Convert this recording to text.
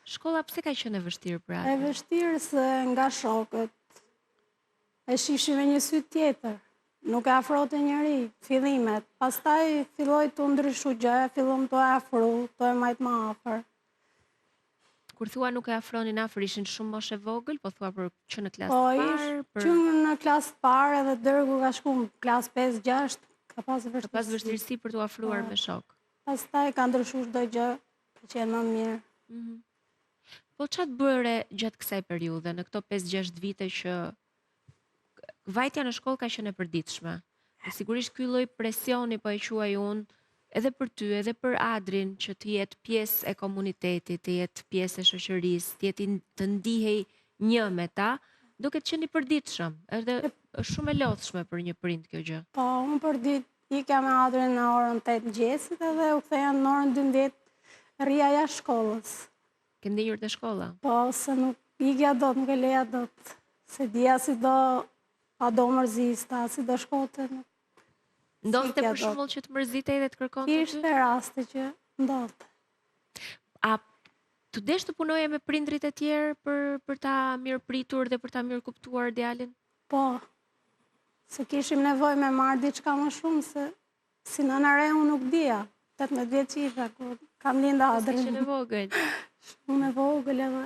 Shkolla pse ka qenë e vështirë për E atë? vështirë se nga shokët e shifshi me një sy tjetër. Nuk e afrote njëri, fillimet. Pastaj filloj të ndryshu gjë, fillon të afru, të e majtë më afër. Kur thua nuk e afronin afër, ishin shumë moshe vogël, po thua për që në klasë Po, të parë, për që në klasë parë edhe dërgu ka shku në klasë 5-6, ka pas ka pas vështirësi. vështirësi për t'u afruar me shok. Pastaj ka ndryshu çdo gjë, ka qenë më mirë. Po çfarë bëre gjatë kësaj periudhe, në këto 5-6 vite që vajtja në shkollë ka qenë e përditshme. Dhe sigurisht ky lloj presioni, po e quaj unë, edhe për ty, edhe për Adrin, që të jetë pjesë e komunitetit, të jetë pjesë e shoqërisë, të ndihej një me ta, duket qenë i përditshëm, edhe është shumë e lodhshme për një prind kjo gjë. Po, unë për ditë ikja me Adrin në orën 8 mëngjesit edhe u ktheja në orën 12 rria jashtë shkollës. Ke ndenjur te shkolla? Po, se nuk ikja dot, nuk e leja dot. Se dia si do, pa do mërzista, si do shkote. Ndodhte për shembull që të mërzitej dhe të kërkonte ty? Kishte raste që ndodhte. A të desh të punoje me prindrit e tjerë për ta mirë pritur dhe për ta mirë kuptuar djalin? Po, se kishim nevojë me marrë diçka më shumë, se si nëna re unë nuk dija. 18 vjeç isha, kur kam linda Adrin. Ishte në vogël. Shumë e vogël edhe